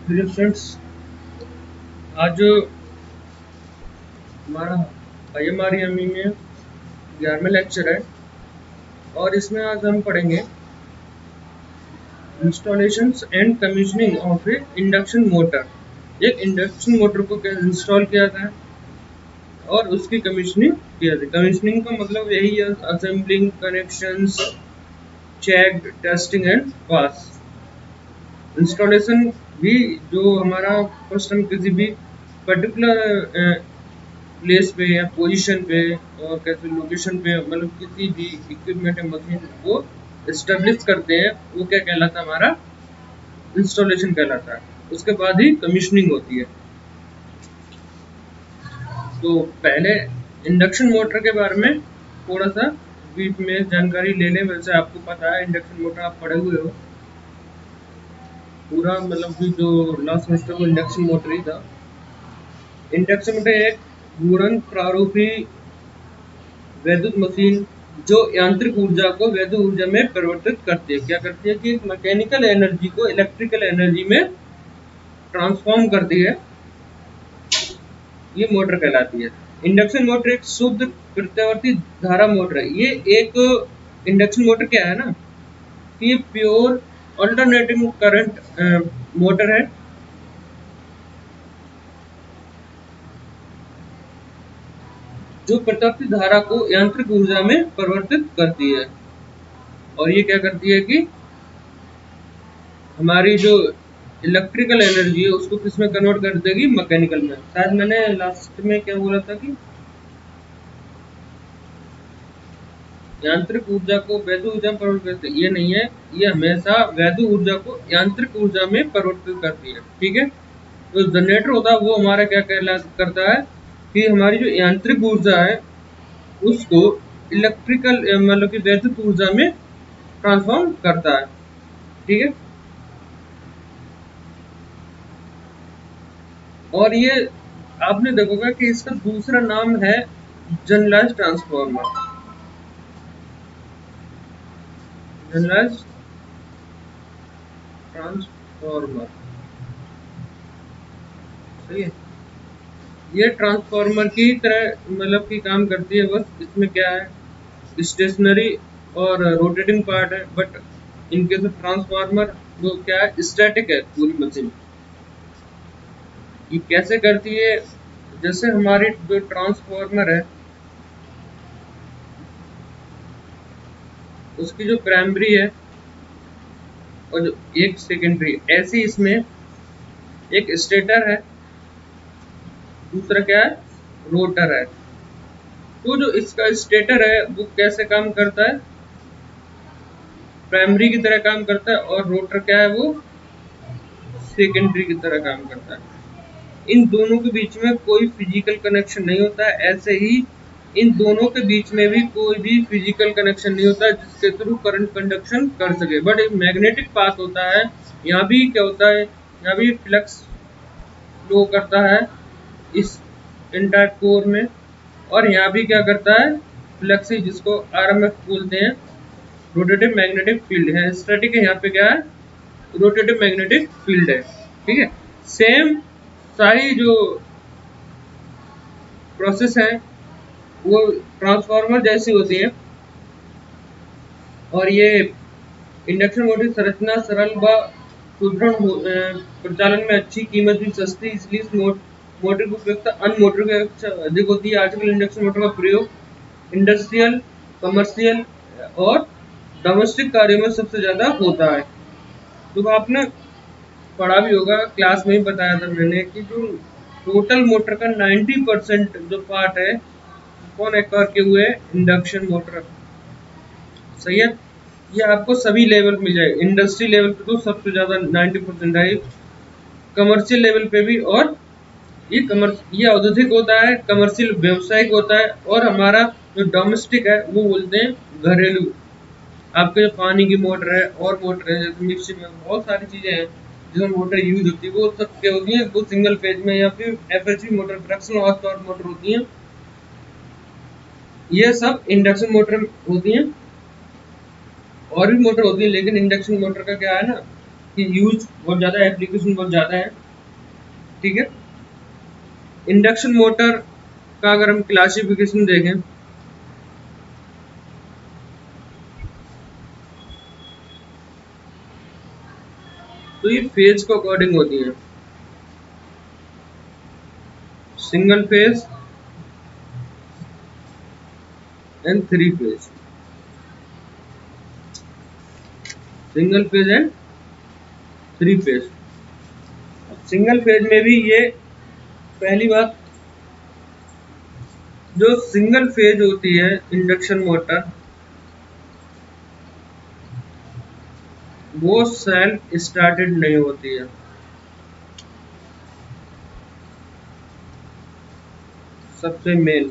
Dear friends, आज हमारा IMREME में 11वां लेक्चर है और इसमें आज हम पढ़ेंगे installations and commissioning of A induction motor. एक इंडक्शन मोटर को कैसे इंस्टॉल किया जाता है और उसकी कमीशनिंग किया जाती है। कमीशनिंग का मतलब यही है, assembling, connections, check, testing and pass. Installation भी जो हमारा फर्स्ट हम किसी भी पर्टिकुलर प्लेस पे या पोजीशन पे और कैसे लोकेशन पे, मतलब किसी भी इक्विपमेंट या मशीन को एस्टेब्लिश करते हैं, वो क्या कहलाता है, हमारा इंस्टॉलेशन कहलाता है। उसके बाद ही कमीशनिंग होती है। तो पहले इंडक्शन मोटर के बारे में थोड़ा सा ब्रीफ में जानकारी ले लें। वैसे आपको पता है, इंडक्शन मोटर आप पढ़े हुए हो पूरा, मतलब कि जो लास्ट सेमेस्टर में इंडक्शन मोटर ही था। इंडक्शन मोटर एक घूर्णन प्रारूपी वैद्युत मशीन जो यांत्रिक ऊर्जा को वैद्युत ऊर्जा में परिवर्तित करती है। क्या करती है कि मैकेनिकल एनर्जी को इलेक्ट्रिकल एनर्जी में ट्रांसफॉर्म करती है। ये मोटर कहलाती है। इंडक्शन मोटर एक शुद्ध प्रत्यावर्ती धारा मोटर है। ये एक इंडक्शन मोटर क्या है ना, कि ये प्योर अल्टरनेटिंग करंट मोटर है जो प्रत्यावर्ती धारा को यांत्रिक ऊर्जा में परिवर्तित करती है। और ये क्या करती है कि हमारी जो इलेक्ट्रिकल एनर्जी है उसको किस में कन्वर्ट कर देगी, मैकेनिकल में। शायद मैंने लास्ट में क्या बोला था कि यांत्रिक ऊर्जा को वैद्युत ऊर्जा में परिवर्तित करती है। ये नहीं है, ये हमेशा वैद्युत ऊर्जा को यांत्रिक ऊर्जा में परिवर्तित करती है। ठीक है। तो जनरेटर होता है वो हमारा क्या कहला करता है कि हमारी जो यांत्रिक ऊर्जा है उसको इलेक्ट्रिकल, मतलब कि वैद्युत ऊर्जा में ट्रांसफॉर्म करता है। ठीक है। और ये आपने देखोगा कि इसका दूसरा नाम है जनरलाइज्ड ट्रांसफार्मर। जनरलाइज्ड ट्रांसफार्मर, सही है। ये ट्रांसफार्मर की तरह मतलब कि काम करती है। बस इसमें क्या है, स्टेशनरी और रोटेटिंग पार्ट है। बट इनके से ट्रांसफार्मर जो क्या है, स्टैटिक है पूरी मशीन। ये कैसे करती है, जैसे हमारी जो ट्रांसफार्मर है उसकी जो प्राइमरी है और जो एक सेकेंडरी, ऐसी इसमें एक स्टेटर है, दूसरा क्या है, रोटर है। तो जो इसका स्टेटर है वो कैसे काम करता है, प्राइमरी की तरह काम करता है, और रोटर क्या है, वो सेकेंडरी की तरह काम करता है। इन दोनों के बीच में कोई फिजिकल कनेक्शन नहीं होता है। ऐसे ही इन दोनों के बीच में भी कोई भी फिजिकल कनेक्शन नहीं होता है जिसके थ्रू करंट कंडक्शन कर सके। बट एक मैग्नेटिक पाथ होता है। यहाँ भी क्या होता है, यहाँ भी फ्लक्स फ्लो करता है इस इंटर कोर में, और यहाँ भी क्या करता है, फ्लक्स, जिसको RMF बोलते हैं, रोटेटिव मैग्नेटिक फील्ड है। स्टैटिक है, यहाँ पे क्या है, रोटेटिव मैग्नेटिक फील्ड है। ठीक है। सेम सारी जो प्रोसेस है वो ट्रांसफार्मर जैसी होती है। और ये इंडक्शन मोटर संरचना सरल व सुदृढ़ प्रचालन में अच्छी, कीमत भी सस्ती, इसलिए इस मोटर की उपयोगिता अन्य मोटर की अपेक्षा अधिक होती है। आजकल इंडक्शन मोटर का प्रयोग इंडस्ट्रियल, कमर्शियल और डोमेस्टिक कार्यों में सबसे ज्यादा होता है। तो आपने पढ़ा भी होगा, क्लास में ही बताया था मैंने कि जो टोटल मोटर का 90% जो पार्ट है कौन एक्वायर किए हुए, इंडक्शन मोटर। सही है। ये आपको सभी लेवल मिल जाए, इंडस्ट्री लेवल पे तो सबसे ज्यादा 90% है, कमर्शियल लेवल पे भी। और ये औद्योगिक होता है, कमर्शियल व्यवसायिक होता है, और हमारा जो डोमेस्टिक है वो बोलते हैं घरेलू। आपके जो पानी की मोटर है और मोटर है, जैसे मिक्सी में बहुत सारी चीजें हैं जो मोटर यूज होती है, वो सब क्या होती है, वो सिंगल फेज में या फिर FHV motor, fractional horse power motor होती है। ये सब इंडक्शन मोटर होती हैं। और भी मोटर होती है, लेकिन इंडक्शन मोटर का क्या है ना, इसकी यूज बहुत ज़्यादा है, एप्लीकेशन बहुत ज़्यादा है। ठीक है, इंडक्शन मोटर का अगर हम क्लासिफिकेशन देखें तो ये फेज के अकॉर्डिंग होती है, single phase and three phase, single phase and three phase. Single phase में भी ये पहली बात, जो सिंगल फेज होती है इंडक्शन मोटर वो सेल्फ स्टार्टेड नहीं होती है, सबसे मेन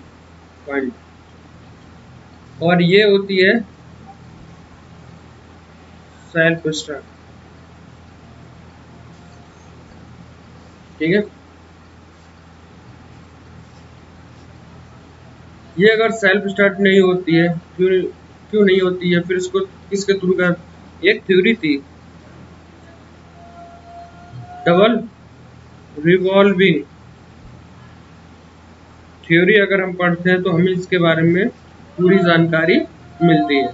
पॉइंट। और ये होती है सेल्फ स्टार्ट। ठीक है, ये अगर सेल्फ स्टार्ट नहीं होती है, क्यों क्यों नहीं होती है, फिर इसको किसके थ्रू कर, एक थ्योरी थी डबल रिवॉल्विंग थ्योरी। अगर हम पढ़ते हैं तो हमें इसके बारे में पूरी जानकारी मिलती है।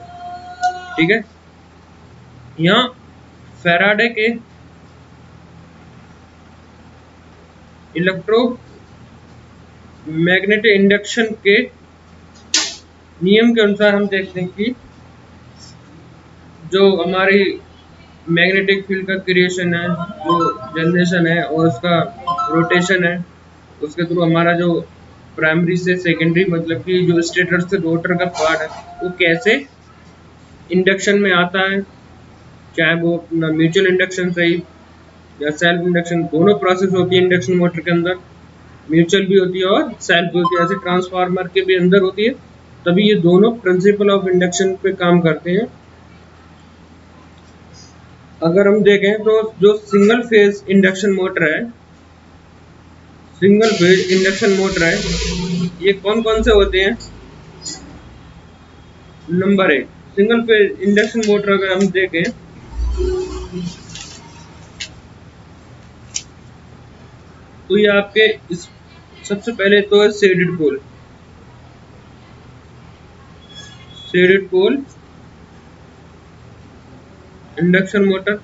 ठीक है, यहाँ फैराडे के इलेक्ट्रो मैग्नेटिक इंडक्शन के नियम के अनुसार हम देखते हैं कि जो हमारी मैग्नेटिक फील्ड का क्रिएशन है, जो जनरेशन है और उसका रोटेशन है, उसके थ्रू हमारा जो प्राइमरी से सेकेंडरी मतलब कि जो स्टेटर से रोटर का पार्ट है वो कैसे इंडक्शन में आता है, चाहे वो अपना म्यूचुअल इंडक्शन से ही या सेल्फ इंडक्शन, दोनों प्रोसेस होती है इंडक्शन मोटर के अंदर। म्यूचुअल भी होती है और सेल्फ भी होती है, ऐसे ट्रांसफार्मर के भी अंदर होती है। तभी ये दोनों प्रिंसिपल ऑफ इंडक्शन पे काम करते हैं। अगर हम देखें तो जो सिंगल फेज इंडक्शन मोटर है, सिंगल फेज इंडक्शन मोटर है, ये कौन कौन से होते हैं। नंबर एक, सिंगल फेज इंडक्शन मोटर अगर हम देखें तो ये आपके सबसे पहले तो है shaded pole, shaded pole induction motor.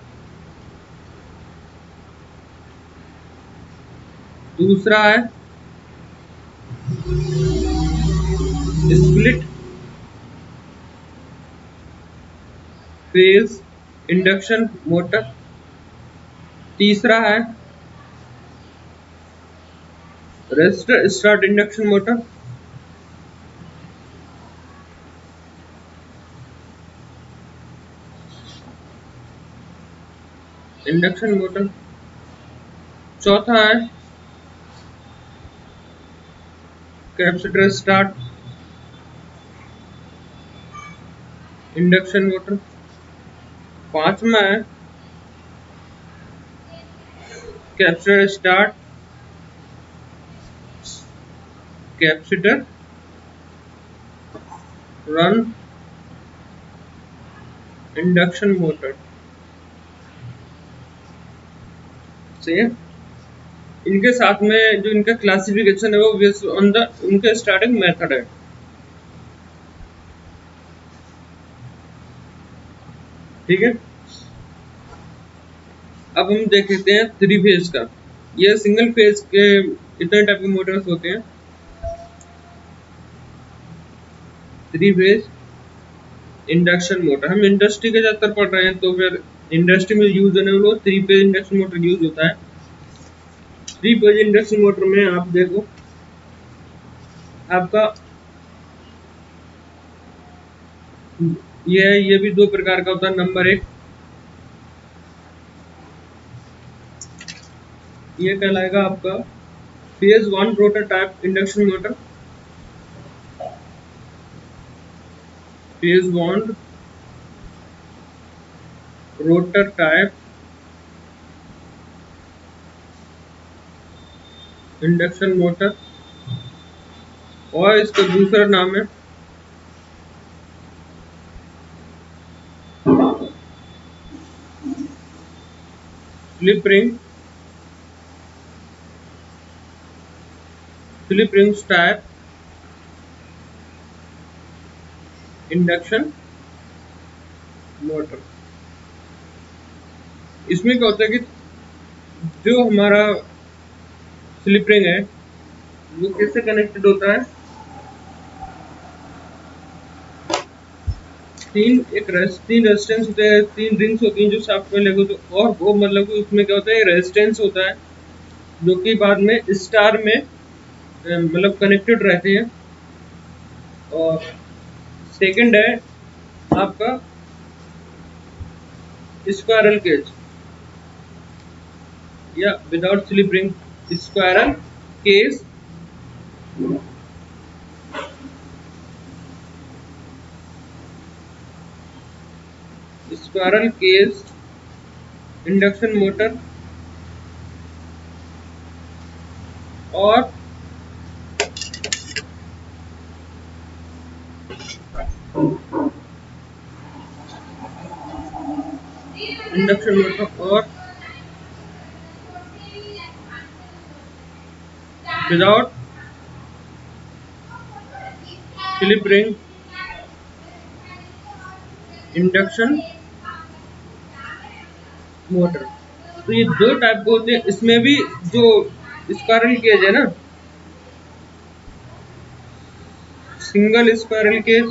दूसरा है स्प्लिट फेज इंडक्शन मोटर। तीसरा है resistor start induction motor. Induction motor. चौथा है कैपेसिटर स्टार्ट इंडक्शन मोटर। पांचवा है capacitor start capacitor run induction motor. से इनके साथ में जो इनका क्लासिफिकेशन है वो बेस्ड ऑन द उनके स्टार्टिंग मेथड है। ठीक है, अब हम देख लेते हैं थ्री फेज का। ये सिंगल फेज के कितने टाइप के मोटर्स होते हैं। थ्री फेज इंडक्शन मोटर हम इंडस्ट्री के ज्यादातर पढ़ रहे हैं, तो फिर इंडस्ट्री में यूज होने वाला three phase induction motor use होता है। थ्री फेज इंडक्शन मोटर में आप देखो, आपका ये भी दो प्रकार का होता है। नंबर एक, ये कहलाएगा आपका phase one rotor type induction motor. Phase one rotor type induction motor, और इसका दूसरा नाम है slip rings type induction motor. इसमें क्या होता है कि जो हमारा स्लिप रिंग है वो किससे कनेक्टेड होता है, तीन रेजिस्टेंस होते हैं, तीन रिंग्स होती हैं जो साफ्ट में लगे होते हैं, और वो मतलब कि उसमें क्या होता है रेजिस्टेंस होता है जो कि बाद में स्टार में मतलब कनेक्टेड रहते हैं। और सेकंड है आपका स्क्वायरल केज या without slip ring squirrel cage, squirrel cage induction motor और इंडक्शन मोटर और without slip ring induction motor. तो ये दो टाइप के होते हैं। इसमें भी जो स्क्वायरल केज है ना, सिंगल स्क्वायरल केज,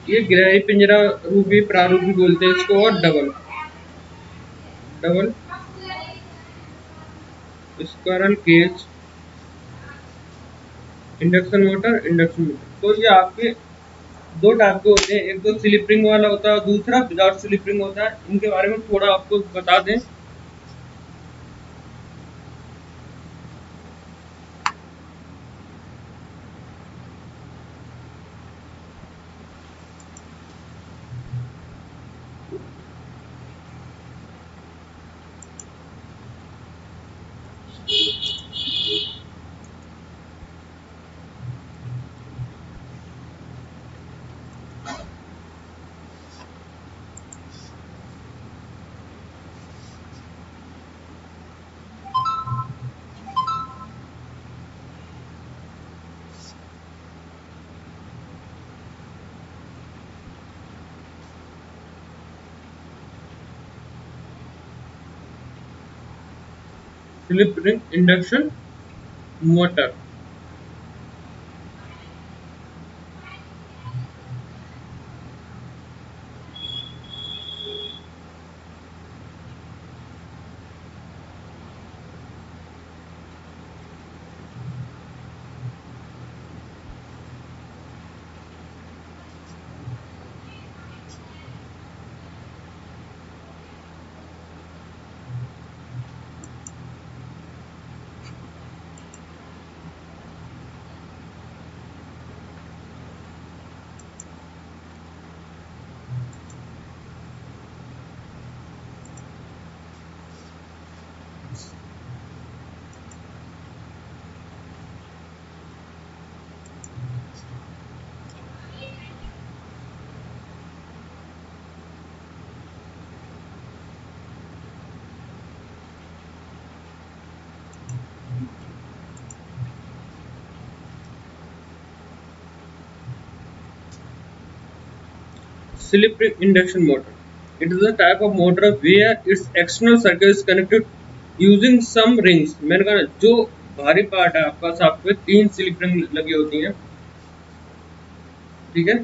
ये गहरी पिंजरा रूपी प्रारूपी बोलते हैं इसको, और double squirrel cage induction motor. तो ये आपके दो टाइप के होते हैं, एक तो स्लिप रिंग वाला होता है और दूसरा विदाउट स्लिप रिंग होता है। इनके बारे में थोड़ा आपको बता दें। Slip ring induction motor. Slip ring induction motor. It is a type of motor where its external circuit is connected using some rings. मैंने कहा जो भारी पार्ट है आपका साफ्ट में तीन स्लिप रिंग लगी होती हैं, ठीक है।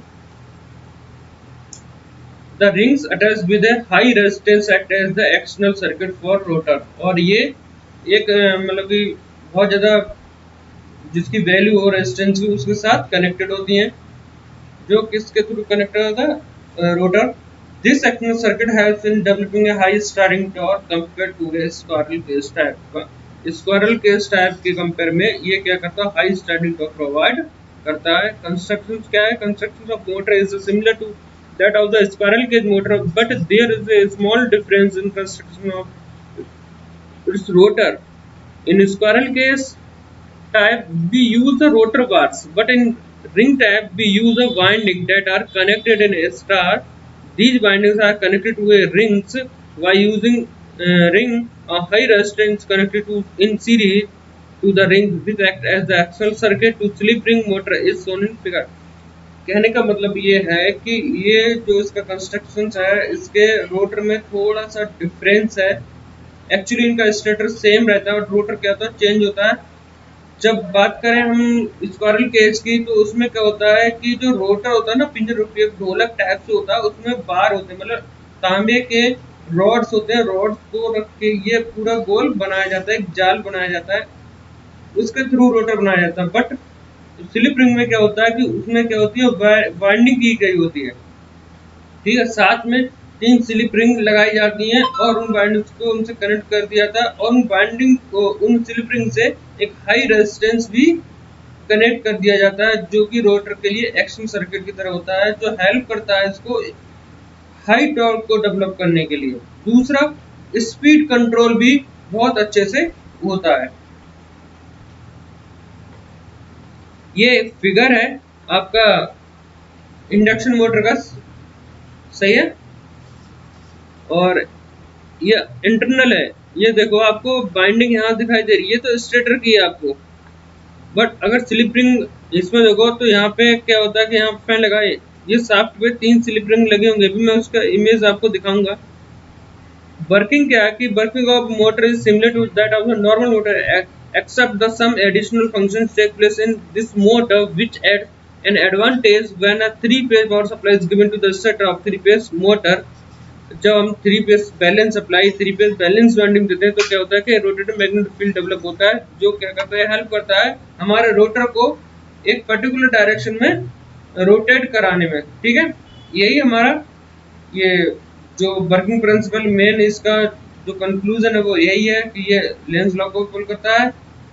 The rings attached with a high resistance act as the external circuit for rotor। और ये एक मतलब कि बहुत ज़्यादा जिसकी वैल्यू और रेजिस्टेंस भी उसके साथ कनेक्टेड होती हैं, जो किसके थ्रू कनेक्टेड होता है, rotor. This external circuit helps in developing a high starting torque compare to a squirrel cage type. Squirrel cage type के कंपेयर में ये क्या करता है, हाई स्टार्टिंग टॉर्क प्रोवाइड करता है। कंस्ट्रक्शन क्या है, construction of motor is similar to that of the squirrel cage motor, but there is a small difference in construction of its rotor. In squirrel case type we use the rotor bars, but in ring type we use a winding that are connected in a star. These bindings are connected to a rings by using ring a high resistance connected to in series to the ring. This act as the axle circuit to slip ring motor is shown in figure. कहने का मतलब ये है कि ये जो इसका construction है इसके रोटर में थोड़ा सा डिफरेंस है। एक्चुअली इनका स्टेटर सेम रहता है और रोटर क्या होता है चेंज होता है। जब बात करें हम स्क्वायरल केज की तो उसमें क्या होता है कि जो रोटर होता है ना पिंजर ढोलक टाइप से होता है उसमें बार होते हैं मतलब तांबे के रॉड्स होते हैं। रॉड्स को रख के ये पूरा गोल बनाया जाता है एक जाल बनाया जाता है उसके थ्रू रोटर बनाया जाता है। बट स्लिप रिंग में क्या होता है कि उसमें क्या होती है वाइंडिंग की गई होती है। ठीक है साथ में 3 स्लिप रिंग लगाई जाती हैं और उन वाइंडिंग्स को उनसे कनेक्ट कर दिया जाता है और उन वाइंडिंग को उन स्लिप रिंग से एक हाई रेजिस्टेंस भी कनेक्ट कर दिया जाता है जो कि रोटर के लिए एक्शन सर्किट की तरह होता है जो हेल्प करता है इसको हाई टॉर्क को डेवलप करने के लिए। दूसरा स्पीड कंट्रोल भी बहुत अच्छे से होता है। ये फिगर है आपका इंडक्शन मोटर का सही है और ये इंटरनल है। ये देखो आपको बाइंडिंग यहाँ दिखाई दे रही है तो स्टेटर की है आपको। बट अगर स्लिप रिंग इसमें देखो तो यहाँ पे क्या होता है कि यहाँ फैन लगाए ये शाफ्ट पे 3 स्लिप रिंग लगे होंगे। अभी मैं उसका इमेज आपको दिखाऊंगा। वर्किंग क्या है कि working of motor is similar to that of a normal motor except the some additional functions take place in this motor which adds an advantage when a 3-phase power supply is given to the starter of 3-phase motor। जब हम 3-phase balance supply 3-phase balance winding देते हैं तो क्या होता है कि rotating magnetic field develop होता है जो क्या करता है हेल्प करता है हमारे रोटर को एक पर्टिकुलर डायरेक्शन में रोटेट कराने में। ठीक है यही हमारा ये जो वर्किंग प्रिंसिपल मेन इसका जो कंक्लूजन है वो यही है कि ये लेंज लॉ को फुल करता है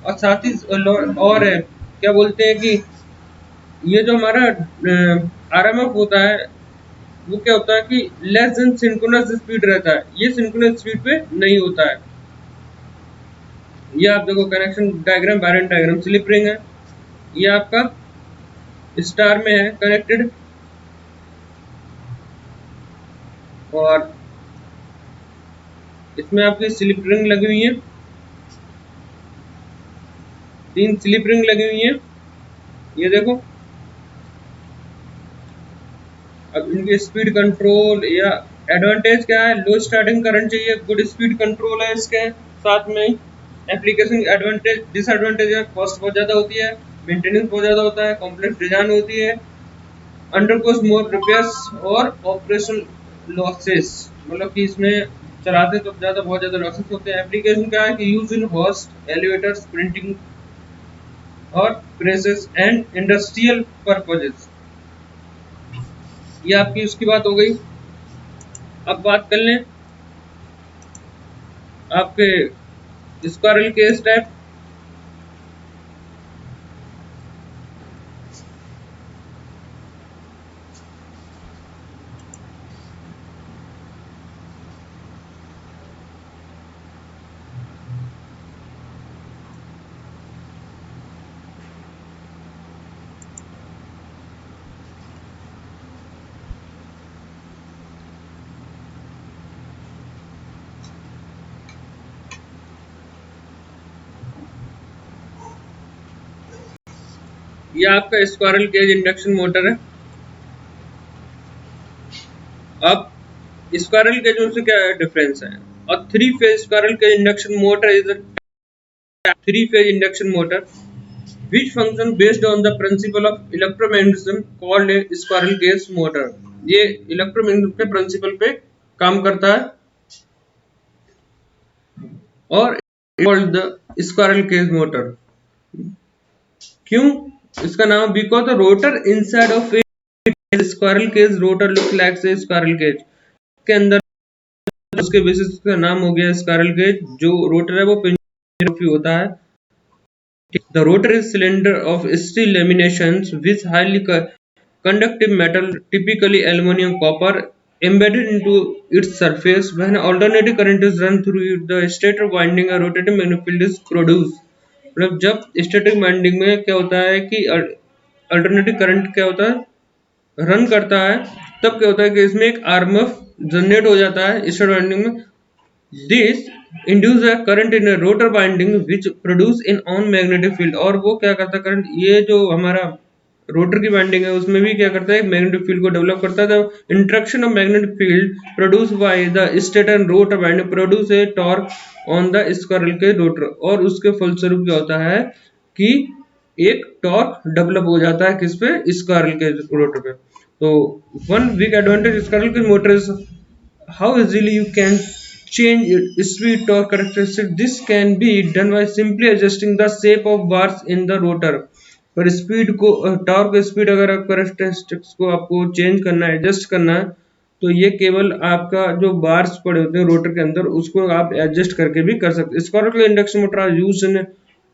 और साथ ही और क्या बोलते हैं कि ये जो हमारा आरएमएफ होता है वो क्या होता है कि लेस देन सिंक्रोनस स्पीड रहता है। ये सिंक्रोनस स्पीड पे नहीं होता है। ये आप देखो connection diagram variant diagram slip ring है ये आपका स्टार में है कनेक्टेड और इसमें आपकी स्लिप रिंग लगी हुई है 3 स्लिप रिंग लगी हुई है। ये देखो अब इनकी स्पीड कंट्रोल या एडवांटेज क्या है लो स्टार्टिंग करंट चाहिए गुड स्पीड कंट्रोल है इसके साथ में। एप्लीकेशन एडवांटेज डिसएडवांटेज है कॉस्ट बहुत ज़्यादा होती है मेंटेनेंस बहुत ज़्यादा होता है कॉम्प्लेक्स डिजाइन होती है अंडर कॉस्ट मोर रिपेयर्स और ऑपरेशन लॉसेस मतलब कि इसमें चलाते तो ज़्यादा बहुत ज़्यादा लॉसेस होते हैं। एप्लीकेशन क्या है कि use in host elevators printing और प्रेसेस एंड इंडस्ट्रियल पर्पजेस। ये आपकी उसकी बात हो गई। अब बात कर लें आपके स्क्वायरल केज टाइप। ये आपका स्क्वायरल केज इंडक्शन मोटर है। अब स्क्वायरल केज से क्या डिफरेंस है और 3-phase squirrel cage induction motor is a 3-phase induction motor which function based on the principle of electromagnetism called a squirrel cage motor। ये electromagnetism के principal पे काम करता है और called the squirrel cage motor। क्यों इसका नाम because the rotor inside of squirrel cage rotor look like से स्क्वायरल केज के अंदर उसके बेसिस का नाम हो गया स्क्वायरल केज। जो रोटर है वो पिंजर होता है। The rotor is cylinder of steel laminations with highly conductive metal, typically aluminum copper, embedded into its surface. When alternating current is run through the stator winding, a rotating magnetic field is produced। मतलब जब static winding में क्या होता है कि alternative current क्या होता है रन करता है तब क्या होता है कि इसमें एक आरएमएफ जनरेट हो जाता है स्टार्ट वाइंडिंग में। This induce a current in rotor winding which produce in on magnetic field. और वो क्या करता है करंट, ये जो हमारा रोटर की वाइंडिंग है उसमें भी क्या करता है मैग्नेटिक फील्ड को डेवलप करता है। The interaction of magnetic field produce by the stator and rotor winding produce a torque on the squirrel के रोटर। और उसके फलस्वरूप क्या होता है कि एक टॉर्क डेवलप हो जाता है किस पे, स्क्विरल के रोटर पे। तो वन बिग एडवांटेज स्क्विरल की motor is how easily you can change its speed torque characteristic. This can be done by simply adjusting the shape of bars in the rotor। पर speed को torque speed अगर characteristics को आपको change करना है, adjust करना है, तो ये केवल आपका जो बार्स पड़े होते हैं रोटर के अंदर उसको आप एडजस्ट करके भी कर सकते हैं। Squirrel induction motor are used in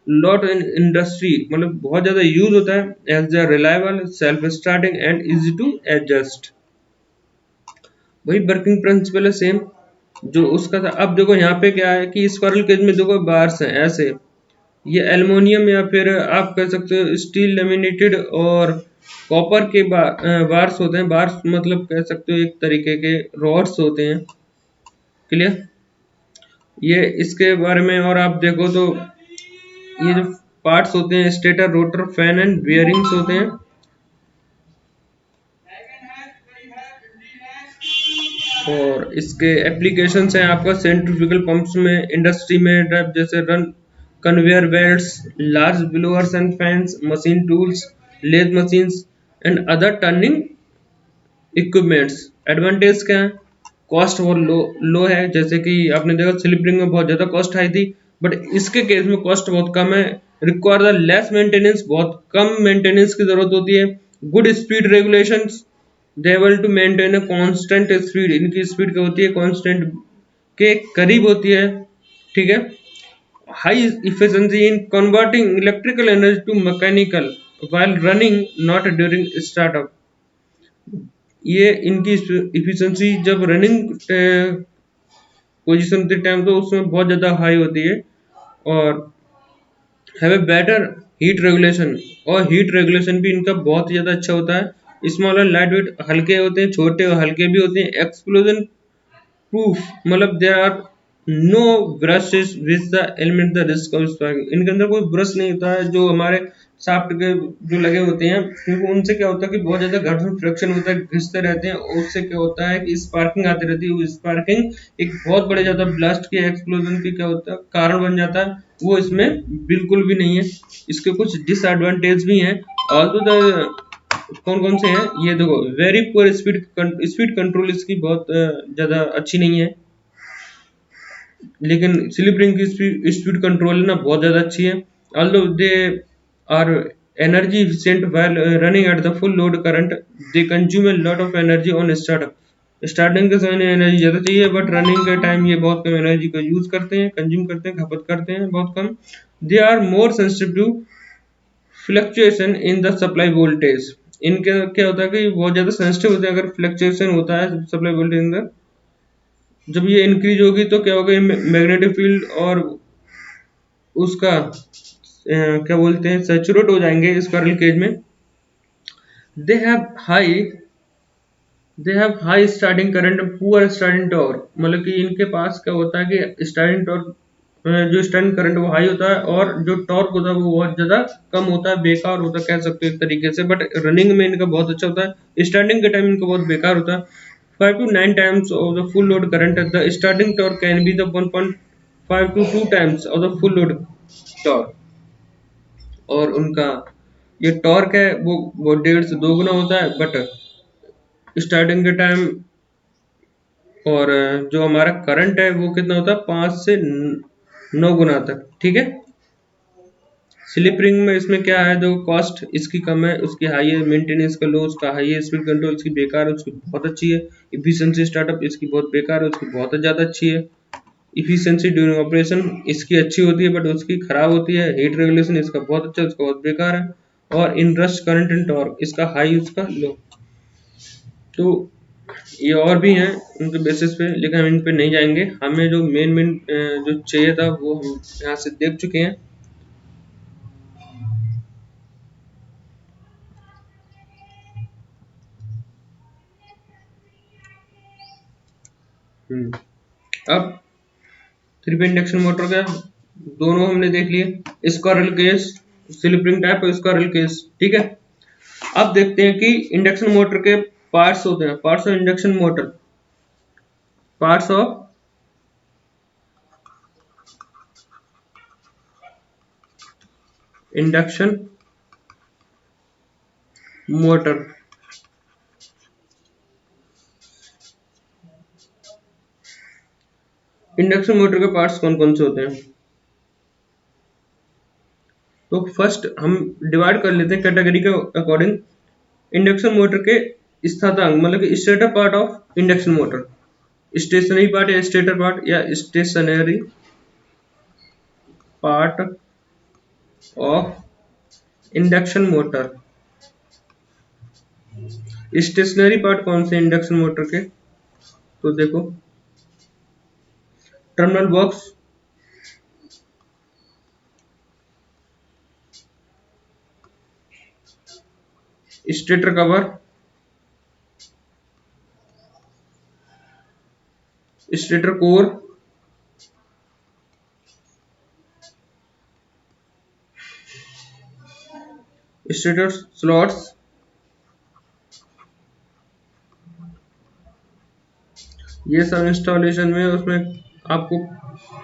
lot in industry, मतलब बहुत ज्यादा यूज होता है as a reliable self starting and easy to adjust. वही वर्किंग प्रिंसिपल है सेम जो उसका था। अब देखो यहाँ पे क्या है कि स्क्विरल केज में देखो बार्स हैं ऐसे, ये एल्युमिनियम या फिर आप कह सकते हो स्टील लेमिनेटेड और कॉपर के बार्स होते हैं। बार्स मतलब कह सकते हो एक तरीके के रॉड्स होते हैं। क्लियर, ये इसके बारे में। और आप देखो तो ये जो पार्ट्स होते हैं stator rotor fan and bearings होते हैं। और इसके एप्लीकेशन हैं आपका सेंट्रीफ्यूगल पंप्स में, इंडस्ट्री में ड्राइव जैसे run conveyor belts, large blowers and fans, machine tools, lathe machines and other turning equipments. Advantage क्या है, कॉस्ट बहुत लो है। जैसे कि आपने देखा स्लिप रिंग में बहुत ज्यादा कॉस्ट आई थी, बट इसके केस में कॉस्ट बहुत कम है। रिक्वायर द लेस मेंटेनेंस, बहुत कम मेंटेनेंस की जरूरत होती है। Good speed regulations, they able to maintain a constant speed, इनकी स्पीड क्या होती है कांस्टेंट के करीब होती है। ठीक है। High efficiency in converting electrical energy to mechanical while running not during startup. ये इनकी इफिशिएंसी जब रनिंग पोजीशन के टाइम तो उसमें बहुत ज़्यादा हाई होती है। और have a better heat regulation, और हीट रेगुलेशन भी इनका बहुत ही ज़्यादा अच्छा होता है। स्मॉल और लाइट वेट, हल्के होते हैं, छोटे और हल्के भी होते हैं। एक्सप्लोजन प्रूफ, मतलब there are no brushes with the eliminate the risk of sparking. इनके अंदर कोई ब्रश नहीं होता है जो हमारे शाफ्ट के जो लगे होते हैं, क्योंकि उनसे क्या होता है कि बहुत ज्यादा घर्षण फ्रिक्शन होता है, घिसते रहते हैं, और उससे क्या होता है कि स्पार्किंग आती रहती है। वो स्पार्किंग एक बहुत बड़े ज्यादा ब्लास्ट के एक्सप्लोजन की क्या होता है कारण बन जाता है। वो इसमें बिल्कुल भी नहीं है। इसके कुछ डिसएडवांटेज भी हैं। ऑल्दो द कौन कौन से हैं ये देखो, वेरी पुअर स्पीड कंट्रोल इसकी बहुत ज्यादा अच्छी नहीं है। लेकिन स्लिप रिंग की स्पीड कंट्रोल ना बहुत ज्यादा अच्छी है। Although they are energy efficient while running at the full load current, they consume a lot of energy on startup. Starting के समय एनर्जी ज्यादा चाहिए, बट रनिंग के टाइम ये बहुत कम एनर्जी का यूज करते हैं, कंज्यूम करते हैं, खपत करते हैं बहुत कम। They are more sensitive to fluctuation in the supply voltage. इनके क्या होता है कि बहुत ज्यादा सेंसिटिव होते हैं अगर फ्लक्चुएशन होता है सप्लाई वोल्टेज अंदर। जब ये इंक्रीज होगी तो क्या होगा, मैग्नेटिक फील्ड और उसका क्या बोलते हैं सैचुरेट हो जाएंगे स्क्विरल केज में। They have high they have high starting current, poor starting torque. मतलब कि इनके पास क्या होता है कि स्टार्टिंग टॉर्क जो स्टार्टिंग करंट वो हाई होता है, और जो टॉर्क होता है वो बहुत ज्यादा कम होता है, बेकार होता है कह सकते हो एक तरीके से। बट रनिंग में इनका बहुत अच्छा होता है, स्टार्टिंग के टाइम इनका बहुत बेकार होता है। 5 to 9 times of the full load current, the starting torque can be the 1.5 to 2 times of the full load torque। और उनका ये टॉर्क है वो 1.5 से 2 गुना होता है बट स्टार्टिंग के टाइम। और जो हमारा करंट है वो कितना होता है 5 से 9 गुना तक। ठीक है। स्लिप रिंग में इसमें क्या है, जो कॉस्ट इसकी कम है, उसकी हाई है, मेंटेनेंस का लो, उसका हाई है, स्पीड कंट्रोल इसकी बेकार है, उसकी बहुत अच्छी है। इफिशिएंसी स्टार्टअप इसकी बहुत बेकार है, उसकी बहुत ज़्यादा अच्छी है। इफिशिएंसी ड्यूरिंग ऑपरेशन इसकी अच्छी होती है बट उसकी खराब होती है। हीट रेगुलेशन इसका बहुत अच्छा है, उसका बहुत बेकार है। और इन रस्ट करंट एंड टॉर्क इसका हाई, उसका लो। तो ये और भी हैं उनके बेसिस पे, लेकिन हम इन पे नहीं जाएंगे। हमें जो मेन जो चाहिए था वो हम यहाँ से देख चुके हैं। अब 3 पे इंडक्शन मोटर का दोनों हमने देख लिए, squirrel case, slip ring type और स्क्वायरल केस, ठीक है। अब देखते हैं कि इंडक्शन मोटर के पार्ट्स होते हैं, parts of induction motor, parts of induction motor. Induction motor के पार्ट्स कौन कौन से होते हैं? तो फर्स्ट हम डिवाइड कर लेते हैं कैटेगरी के अकॉर्डिंग। इंडक्शन मोटर के स्थानांक मतलब कि stator part of induction motor, stationary part या स्टेटर पार्ट या stationary part of induction motor. Stationary part कौन से इंडक्शन मोटर के? तो देखो, terminal box, stator cover, stator core, stator slots, ये सब इंस्टॉलेशन में उसमें आपको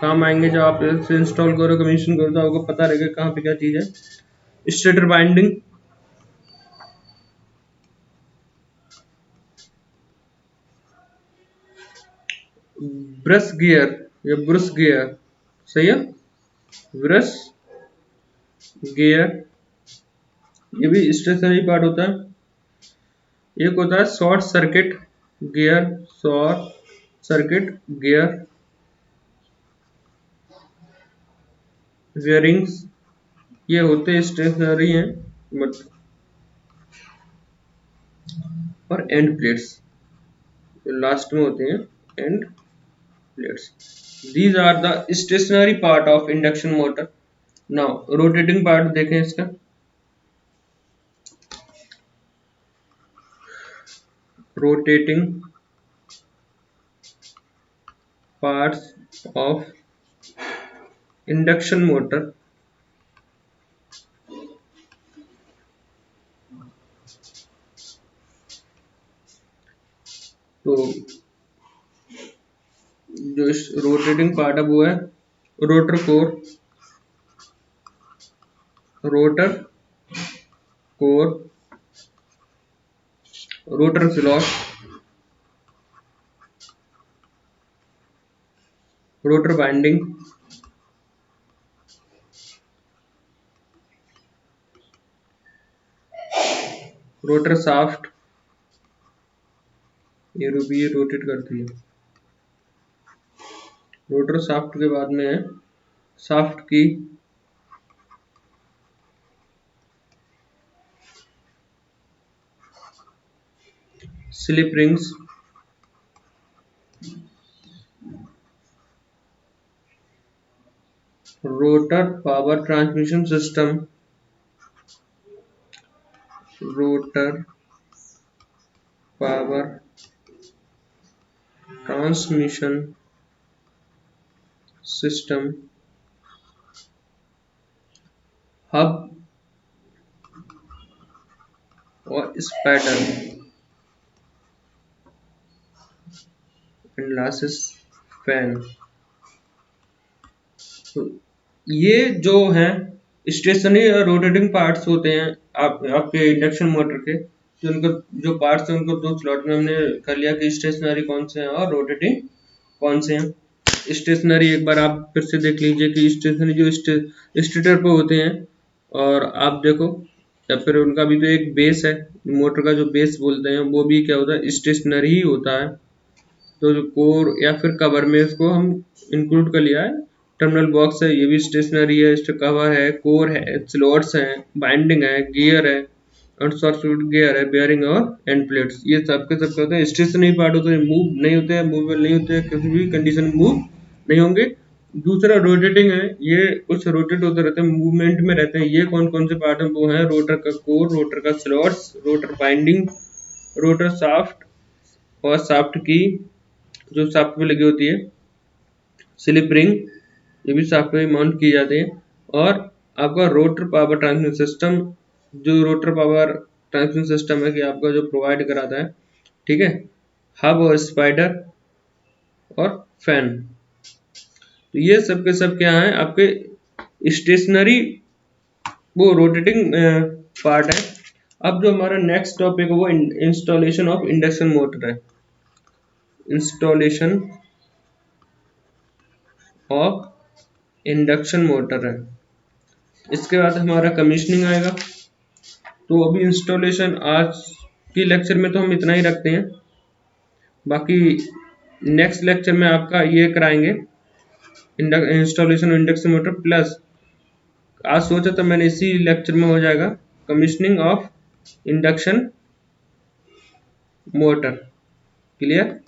काम आएंगे। जब आप इसे इंस्टॉल करो, कमीशन करो, तो आपको पता रहेगा कहाँ पे क्या चीज है। स्टेटर बाइंडिंग, ब्रश गियर या ब्रश गियर, सही है, ब्रश गियर, ये भी स्टेशनरी पार्ट होता है। एक होता है short circuit gear, short circuit gear, bearings, ये होते स्टेशनरी हैं बट। और एंड प्लेट्स लास्ट में होते हैं, end plates. These are the stationary part of induction motor. Now rotating part देखें इसका। Rotating parts of induction motor, तो जो रोटेटिंग पार्ट है वो है rotor core, rotor core, rotor slot, rotor binding, rotor shaft, ये रूबी रोटेट करती है। रोटर शाफ्ट के बाद में है शाफ्ट की slip rings, rotor power transmission system, rotor power transmission system, hub और स्पाइडर, एनालिसिस फैन। तो ये जो हैं स्टेशनरी और रोटेटिंग पार्ट्स होते हैं आपके इंडक्शन मोटर के। तो उनको जो पार्ट्स हैं उनको दो स्लॉट में हमने कर लिया कि स्टेशनरी कौन से हैं और रोटेटिंग कौन से हैं। स्टेशनरी एक बार आप फिर से देख लीजिए कि स्टेशनरी जो स्टेटर पे होते हैं, और आप देखो, या फिर उनका भी तो एक बेस है, मोटर का जो बेस बोलते हैं वो भी क्या होता है, स्टेशनरी ही होता है। तो जो कोर या फिर कवर में इसको हम इंक्लूड कर लिया है। टर्मिनल बॉक्स है, ये भी स्टेशनरी है, इसका कवर है, कोर है, स्लॉट्स हैं, बाइंडिंग है, गियर है और शॉर्ट सर्किट गियर है, बेयरिंग और एंड प्लेट्स, ये सब के सब होते हैं स्टेशनरी पार्ट होते हैं। मूव नहीं होते हैं, मूवेबल नहीं होते हैं, किसी भी कंडीशन में मूव नहीं होंगे। दूसरा रोटेटिंग है, ये कुछ रोटेट होते रहते हैं, मूवमेंट में रहते हैं। ये कौन कौन से पार्ट है? वो है रोटर का कोर, रोटर का slots, rotor binding, rotor shaft और शाफ्ट की जो शाफ्ट पे लगी होती है, स्लिप रिंग, ये भी शाफ्ट पे माउंट की जाती है। और आपका रोटर पावर ट्रांसमिशन सिस्टम, जो रोटर पावर ट्रांसमिशन सिस्टम है कि आपका जो प्रोवाइड कराता है, ठीक है, हब और स्पाइडर और फैन। तो ये सब के सब क्या है, आपके स्टेशनरी वो रोटेटिंग पार्ट है। अब जो हमारा नेक्स्ट टॉपिक है वो इंस्टॉलेशन ऑफ इंडक्शन मोटर है। इंस्टॉलेशन ऑफ इंडक्शन मोटर है। इसके बाद हमारा कमीशनिंग आएगा। तो अभी इंस्टॉलेशन आज की लेक्चर में तो हम इतना ही रखते हैं, बाकी नेक्स्ट लेक्चर में आपका ये कराएंगे इंस्टॉलेशन इंडक्शन मोटर प्लस, आज सोचा था मैंने इसी लेक्चर में हो जाएगा commissioning of induction motor. Clear.